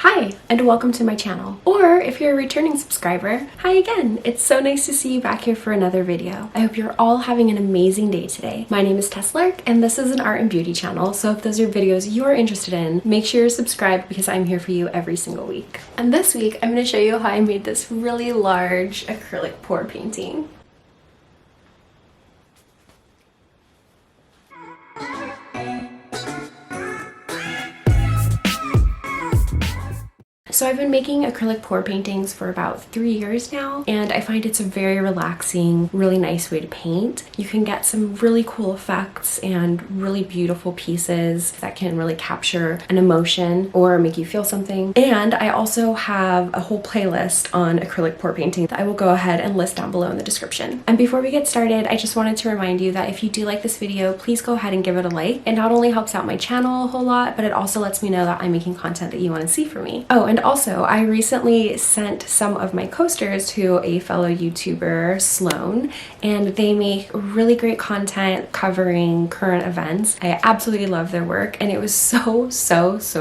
Hi, and welcome to my channel. Or if you're a returning subscriber, hi again. It's so nice to see you back here for another video. I hope you're all having an amazing day today. My name is Tess Lark, and this is an art and beauty channel, so if those are videos you're interested in, make sure you're subscribed because I'm here for you every single week. And this week, I'm going to show you how I made this really large acrylic pour painting. So I've been making acrylic pour paintings for about 3 years now, and I find it's a very relaxing, really nice way to paint. You can get some really cool effects and really beautiful pieces that can really capture an emotion or make you feel something. And I also have a whole playlist on acrylic pour painting that I will go ahead and list down below in the description. And before we get started, I just wanted to remind you that if you do like this video, please go ahead and give it a like. It not only helps out my channel a whole lot, but it also lets me know that I'm making content that you want to see from me. Oh, and also, I recently sent some of my coasters to a fellow YouTuber, Sloan, and they make really great content covering current events. I absolutely love their work, and it was so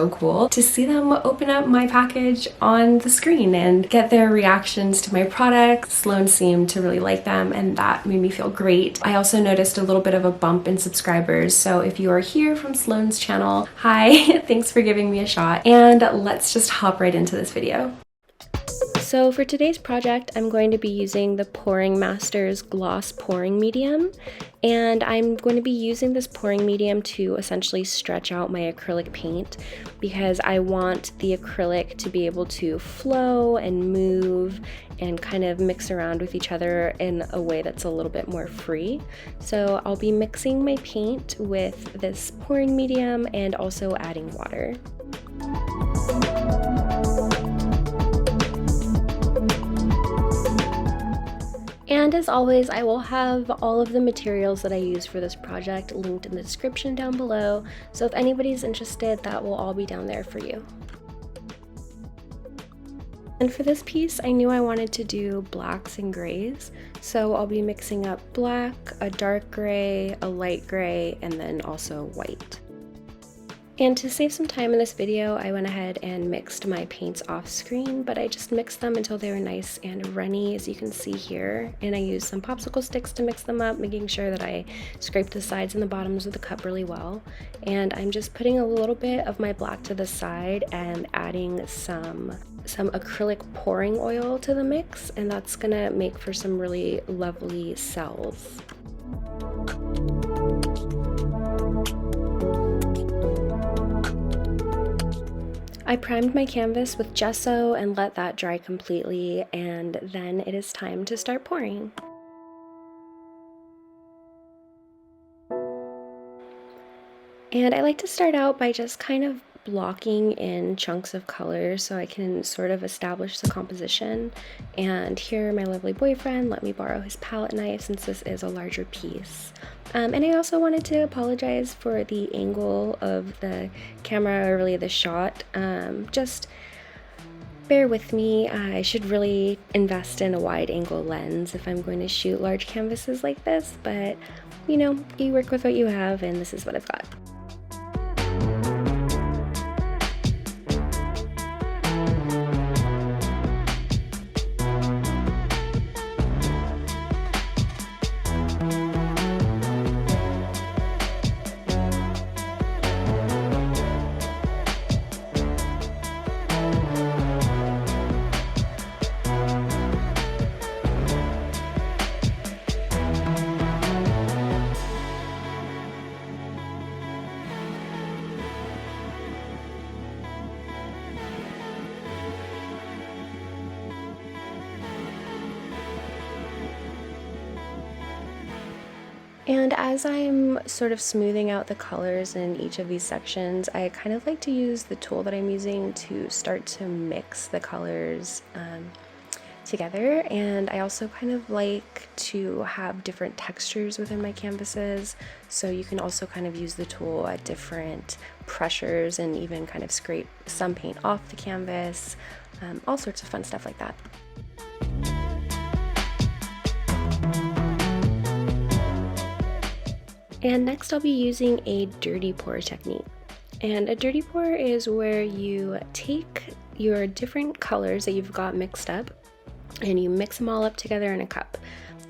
cool to see them open up my package on the screen and get their reactions to my products. Sloan seemed to really like them, and that made me feel great. I also noticed a little bit of a bump in subscribers, so if you are here from Sloan's channel, hi, thanks for giving me a shot, and let's just hop right into this video. So for today's project, I'm going to be using the Pouring Masters Gloss Pouring Medium, and I'm going to be using this pouring medium to essentially stretch out my acrylic paint because I want the acrylic to be able to flow and move and kind of mix around with each other in a way that's a little bit more free. So I'll be mixing my paint with this pouring medium and also adding water. And as always, I will have all of the materials that I use for this project linked in the description down below, so if anybody's interested, that will all be down there for you. And for this piece, I knew I wanted to do blacks and grays, so I'll be mixing up black, a dark gray, a light gray, and then also white. And to save some time in this video, I went ahead and mixed my paints off screen, but I just mixed them until they were nice and runny, as you can see here. And I used some popsicle sticks to mix them up, making sure that I scraped the sides and the bottoms of the cup really well. And I'm just putting a little bit of my black to the side and adding some acrylic pouring oil to the mix, and that's gonna make for some really lovely cells. I primed my canvas with gesso and let that dry completely, and then it is time to start pouring. And I like to start out by just kind of blocking in chunks of color so I can sort of establish the composition. And here my lovely boyfriend let me borrow his palette knife since this is a larger piece. And I also wanted to apologize for the angle of the camera, or really the shot. Just bear with me. I should really invest in a wide angle lens if I'm going to shoot large canvases like this, but you know, you work with what you have, and this is what I've got. And as I'm sort of smoothing out the colors in each of these sections, I kind of like to use the tool that I'm using to start to mix the colors together. And I also kind of like to have different textures within my canvases, so you can also kind of use the tool at different pressures and even kind of scrape some paint off the canvas, all sorts of fun stuff like that. And next I'll be using a dirty pour technique. And a dirty pour is where you take your different colors that you've got mixed up, and you mix them all up together in a cup.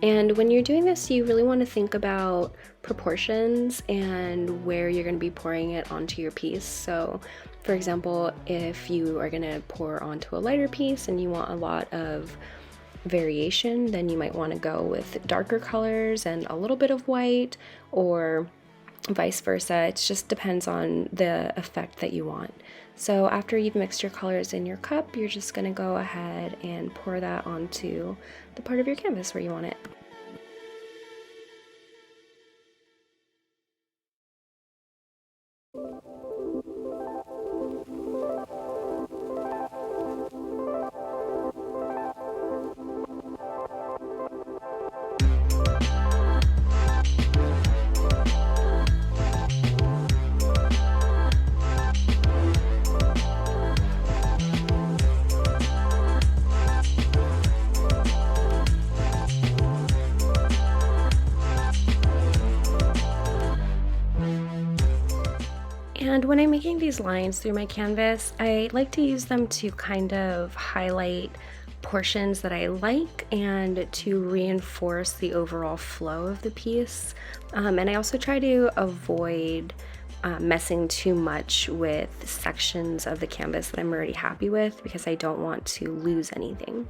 And when you're doing this, you really want to think about proportions and where you're going to be pouring it onto your piece. So for example, if you are going to pour onto a lighter piece and you want a lot of variation, then you might want to go with darker colors and a little bit of white, or vice versa. It just depends on the effect that you want. So after you've mixed your colors in your cup, you're just going to go ahead and pour that onto the part of your canvas where you want it. And when I'm making these lines through my canvas, I like to use them to kind of highlight portions that I like and to reinforce the overall flow of the piece. And I also try to avoid messing too much with sections of the canvas that I'm already happy with, because I don't want to lose anything.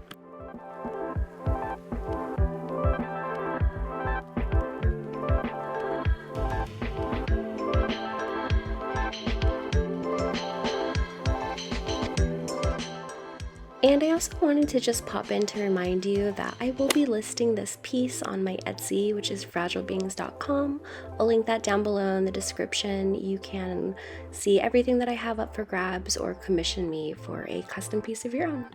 And I also wanted to just pop in to remind you that I will be listing this piece on my Etsy, which is fragilebeings.com. I'll link that down below in the description. You can see everything that I have up for grabs or commission me for a custom piece of your own.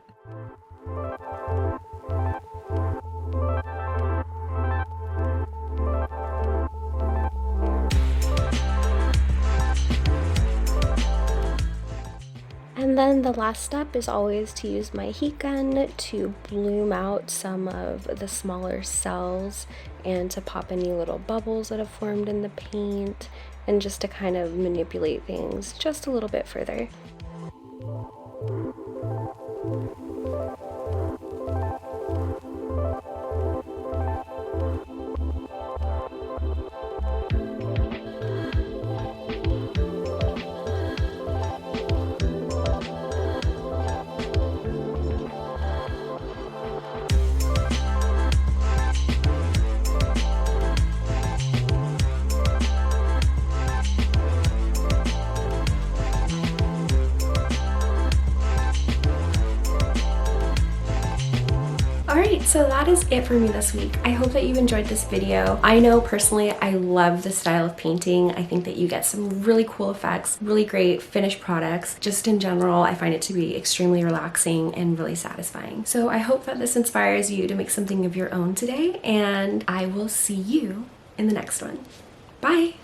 And then the last step is always to use my heat gun to bloom out some of the smaller cells and to pop any little bubbles that have formed in the paint, and just to kind of manipulate things just a little bit further. Alright, so that is it for me this week. I hope that you enjoyed this video. I know personally I love this style of painting. I think that you get some really cool effects, really great finished products. Just in general, I find it to be extremely relaxing and really satisfying. So I hope that this inspires you to make something of your own today, and I will see you in the next one. Bye!